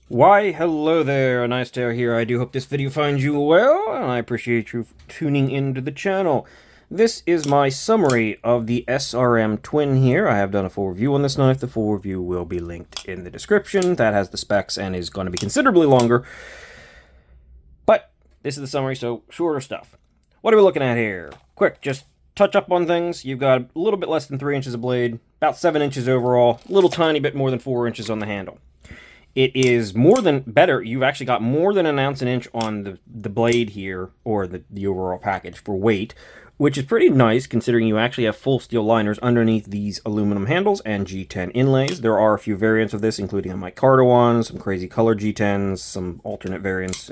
Why, hello there, Nice Tail here. I do hope this video finds you well, and I appreciate you tuning into the channel. This is my summary of the SRM Twin here. I have done a full review on this knife. The full review will be linked in the description. That has the specs and is going to be considerably longer. But this is the summary, so shorter stuff. What are we looking at here? Quick, just touch up on things. You've got a little bit less than 3 inches of blade, about 7 inches overall, a little tiny bit more than 4 inches on the handle. It is more than better. You've actually got more than an ounce an inch on the blade here, or the overall package for weight, which is pretty nice considering you actually have full steel liners underneath these aluminum handles and G10 inlays. There are a few variants of this, including a micarta one, some crazy color G10s, some alternate variants,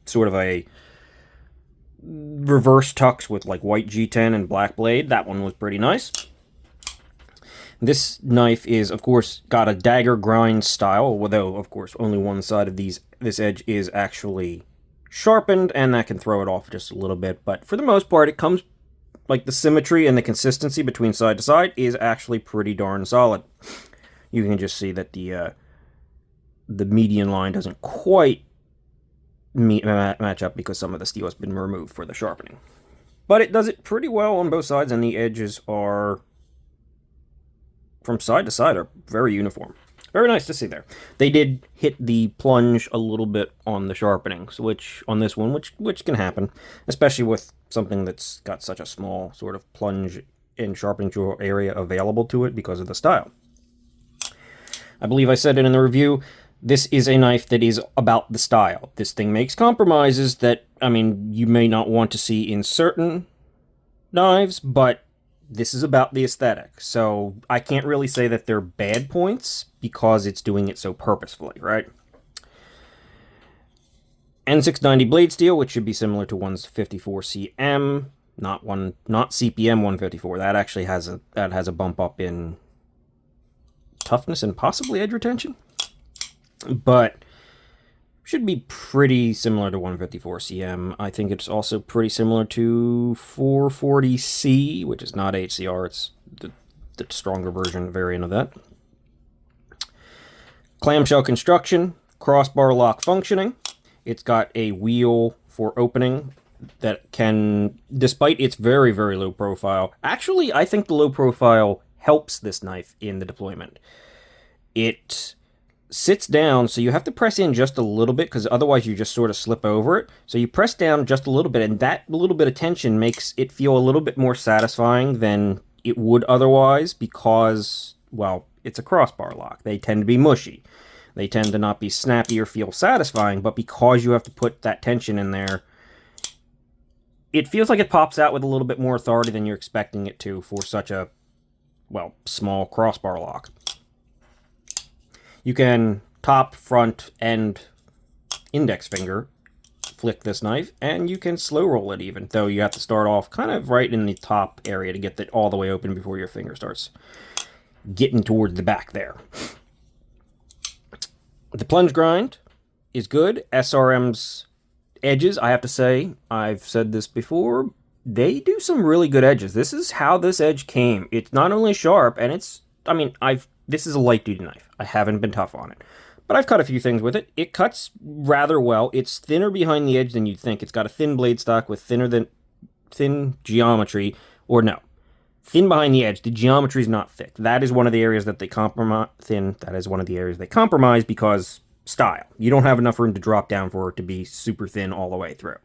sort of a reverse tux with like white G10 and black blade. That one was pretty nice. This knife is, of course, got a dagger grind style, although, of course, only one side of this edge is actually sharpened, and that can throw it off just a little bit. But for the most part, it comes, like, the symmetry and the consistency between side to side is actually pretty darn solid. You can just see that the median line doesn't quite match up because some of the steel has been removed for the sharpening. But it does it pretty well on both sides, and the edges are, from side to side, are very uniform. Very nice to see there. They did hit the plunge a little bit on the sharpenings, which on this one, which can happen, especially with something that's got such a small sort of plunge and sharpening tool area available to it because of the style. I believe I said it in the review. This is a knife that is about the style. This thing makes compromises that, I mean, you may not want to see in certain knives, but this is about the aesthetic, so I can't really say that they're bad points because it's doing it so purposefully, right? N690 blade steel, which should be similar to 154 cm, not CPM 154. That actually has a bump up in toughness and possibly edge retention, but should be pretty similar to 154 cm. I think it's also pretty similar to 440C, which is not HCR. It's the stronger version variant of that. Clamshell construction, crossbar lock functioning. It's got a wheel for opening that can, despite its very, very low profile, actually, I think the low profile helps this knife in the deployment. It sits down, so you have to press in just a little bit because otherwise you just sort of slip over it. So you press down just a little bit, and that little bit of tension makes it feel a little bit more satisfying than it would otherwise because, well, it's a crossbar lock. They tend to be mushy. They tend to not be snappy or feel satisfying, but because you have to put that tension in there, it feels like it pops out with a little bit more authority than you're expecting it to for such a, well, small crossbar lock. You can top, front, and index finger flick this knife, and you can slow roll it even, though you have to start off kind of right in the top area to get it all the way open before your finger starts getting towards the back there. The plunge grind is good. SRM's edges, I have to say, I've said this before, they do some really good edges. This is how this edge came. It's not only sharp, and it's, I mean, this is a light-duty knife. I haven't been tough on it. But I've cut a few things with it. It cuts rather well. It's thinner behind the edge than you'd think. It's got a thin blade stock with thin geometry. Or no, thin behind the edge. The geometry is not thick. That is one of the areas that they compromise. That is one of the areas they compromise because style. You don't have enough room to drop down for it to be super thin all the way through.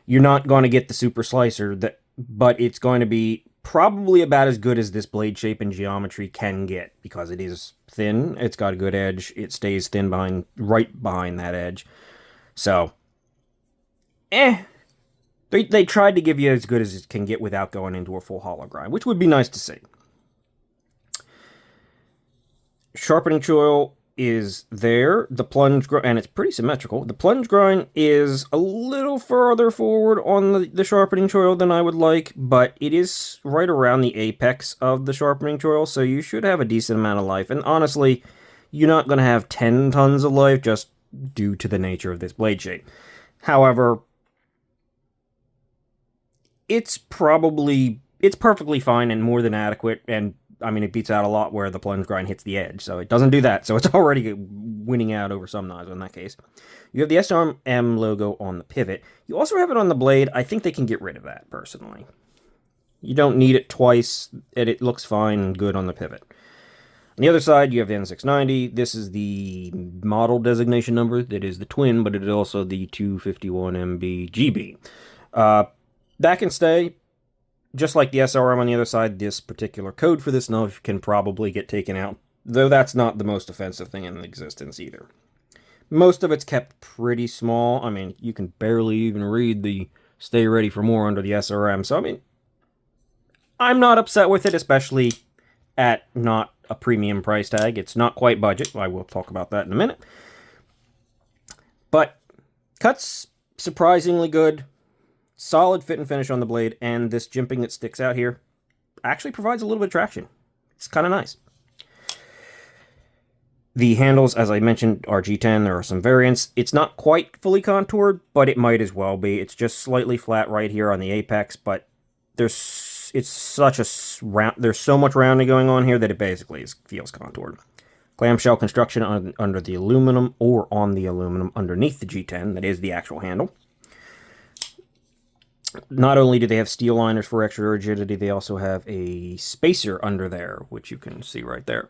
You're not going to get the super slicer, but it's going to be probably about as good as this blade shape and geometry can get because it is thin. It's got a good edge. It stays thin right behind that edge. So, They tried to give you as good as it can get without going into a full hollow grind, which would be nice to see. Sharpening choil is there. The plunge grind, and it's pretty symmetrical. The plunge grind is a little further forward on the sharpening choil than I would like, but it is right around the apex of the sharpening choil, so you should have a decent amount of life. And honestly, you're not going to have 10 tons of life just due to the nature of this blade shape. However, it's perfectly fine and more than adequate, and I mean, it beats out a lot where the plunge grind hits the edge, so it doesn't do that. So it's already winning out over some knives in that case. You have the SRM logo on the pivot. You also have it on the blade. I think they can get rid of that, personally. You don't need it twice, and it looks fine and good on the pivot. On the other side, you have the N690. This is the model designation number. That is the Twin, but it is also the 251MB GB. That can stay. Just like the SRM on the other side, this particular code for this knife can probably get taken out, though that's not the most offensive thing in existence either. Most of it's kept pretty small. I mean, you can barely even read the stay ready for more under the SRM, so I mean, I'm not upset with it, especially at not a premium price tag. It's not quite budget. I will talk about that in a minute. But cuts surprisingly good. Solid fit and finish on the blade, and this jimping that sticks out here actually provides a little bit of traction. It's kind of nice. The handles, as I mentioned, are G10. There are some variants. It's not quite fully contoured, but it might as well be. It's just slightly flat right here on the apex, but there's so much rounding going on here that it basically feels contoured. Clamshell construction under the aluminum or on the aluminum underneath the G10. That is the actual handle. Not only do they have steel liners for extra rigidity, they also have a spacer under there, which you can see right there.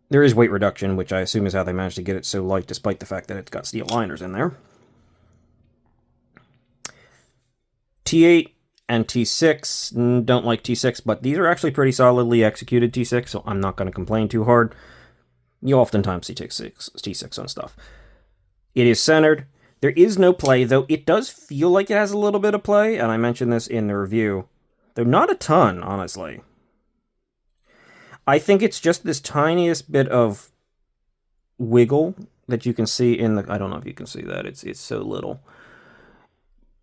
There is weight reduction, which I assume is how they managed to get it so light, despite the fact that it's got steel liners in there. T8 and T6, don't like T6, but these are actually pretty solidly executed T6, so I'm not going to complain too hard. You oftentimes see T6 on stuff. It is centered. There is no play, though it does feel like it has a little bit of play, and I mentioned this in the review. Though not a ton, honestly. I think it's just this tiniest bit of wiggle that you can see in the... I don't know if you can see that. It's so little.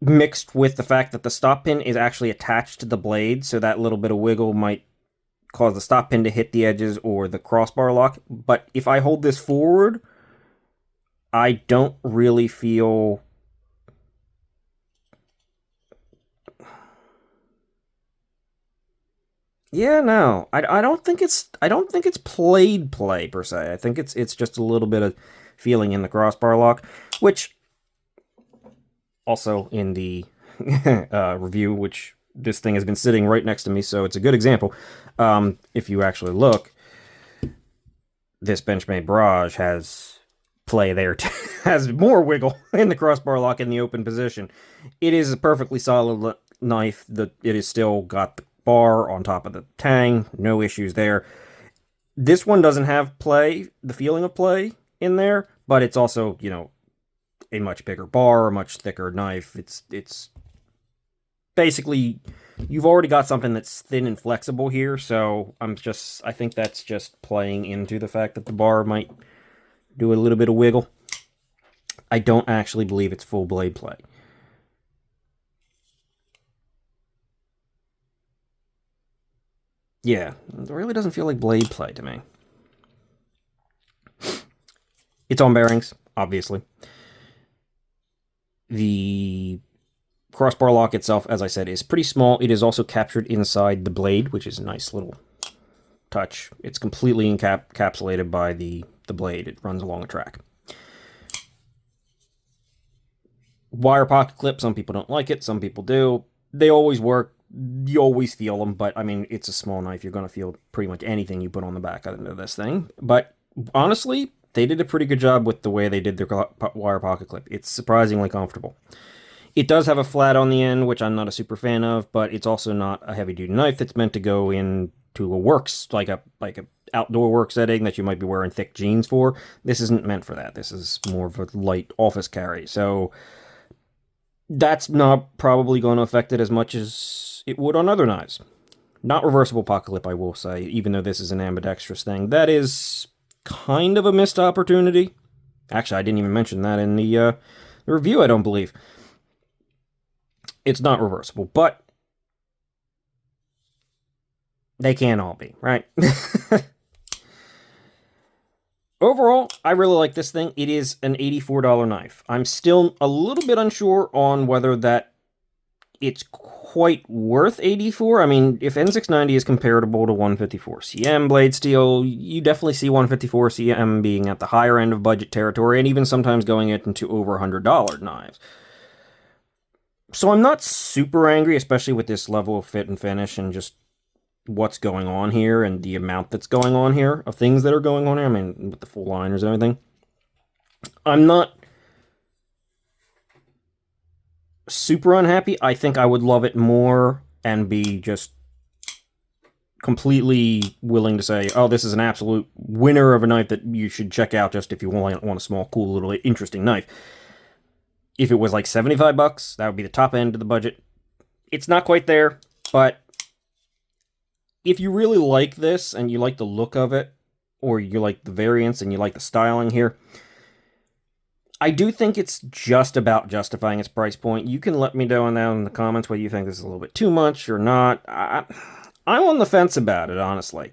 Mixed with the fact that the stop pin is actually attached to the blade, so that little bit of wiggle might cause the stop pin to hit the edges or the crossbar lock. But if I hold this forward, I don't really feel... Yeah, no. I don't think it's played play per se. I think it's just a little bit of feeling in the crossbar lock, which also in the review, which this thing has been sitting right next to me, so it's a good example. If you actually look, this Benchmade Barrage has play there too. Has more wiggle in the crossbar lock in the open position. It is a perfectly solid knife. It has still got the bar on top of the tang. No issues there. This one doesn't have play, the feeling of play in there, but it's also, you know, a much bigger bar, a much thicker knife. It's basically, you've already got something that's thin and flexible here, so I think that's just playing into the fact that the bar might do a little bit of wiggle. I don't actually believe it's full blade play. Yeah, it really doesn't feel like blade play to me. It's on bearings, obviously. The crossbar lock itself, as I said, is pretty small. It is also captured inside the blade, which is a nice little touch. It's completely encapsulated by the blade. It runs along a track. Wire pocket clip, some people don't like it, some people do. They always work. You always feel them, but I mean, it's a small knife. You're going to feel pretty much anything you put on the back of this thing. But honestly, they did a pretty good job with the way they did their wire pocket clip. It's surprisingly comfortable. It does have a flat on the end, which I'm not a super fan of, but it's also not a heavy-duty knife that's meant to go into a works, like a outdoor work setting that you might be wearing thick jeans for. This isn't meant for that. This is more of a light office carry. So that's not probably going to affect it as much as it would on other knives. Not reversible pocket clip, I will say, even though this is an ambidextrous thing. That is kind of a missed opportunity. Actually, I didn't even mention that in the review, I don't believe. It's not reversible, but they can't all be, right? Overall, I really like this thing. It is an $84 knife. I'm still a little bit unsure on whether that it's quite worth 84. I mean, if N690 is comparable to 154 CM blade steel, you definitely see 154 CM being at the higher end of budget territory, and even sometimes going into over $100 knives. So I'm not super angry, especially with this level of fit and finish and just what's going on here and the amount that's going on here of things that are going on here. I mean, with the full liners and everything. I'm not super unhappy. I think I would love it more and be just completely willing to say, oh, this is an absolute winner of a knife that you should check out just if you want a small, cool, little, interesting knife. If it was like $75, that would be the top end of the budget. It's not quite there, but if you really like this and you like the look of it, or you like the variants and you like the styling here, I do think it's just about justifying its price point. You can let me know down in the comments whether you think this is a little bit too much or not. I'm on the fence about it, honestly.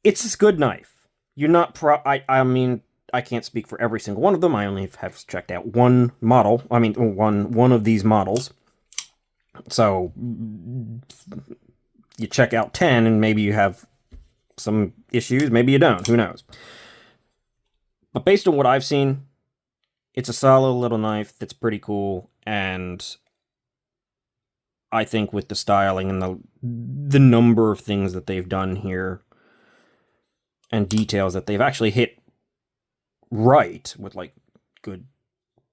It's a good knife. You're not I mean, I can't speak for every single one of them. I only have checked out one model. I mean, one of these models. So you check out 10 and maybe you have some issues. Maybe you don't. Who knows? But based on what I've seen, it's a solid little knife that's pretty cool, and I think with the styling and the number of things that they've done here and details that they've actually hit right with, like, good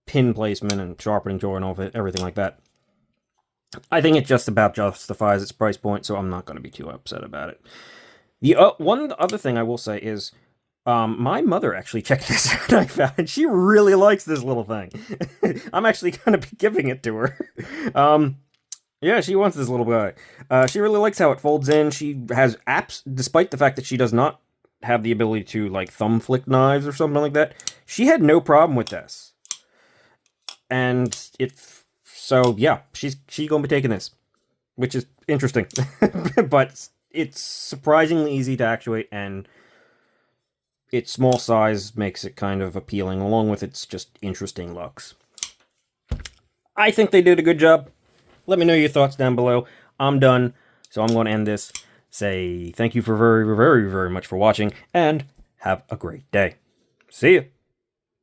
pin placement and sharpening jaw and all of it, everything like that, I think it just about justifies its price point, so I'm not going to be too upset about it. The one other thing I will say is, my mother actually checked this knife out, and she really likes this little thing. I'm actually going to be giving it to her. Yeah, she wants this little guy. She really likes how it folds in. She has apps, despite the fact that she does not have the ability to, like, thumb flick knives or something like that. She had no problem with this. And so yeah, she's gonna be taking this, which is interesting. But it's surprisingly easy to actuate, and its small size makes it kind of appealing, along with its just interesting looks. I think they did a good job. Let me know your thoughts down below. I'm done, so I'm going to end this. Say thank you for very, very, very much for watching, and have a great day. See ya!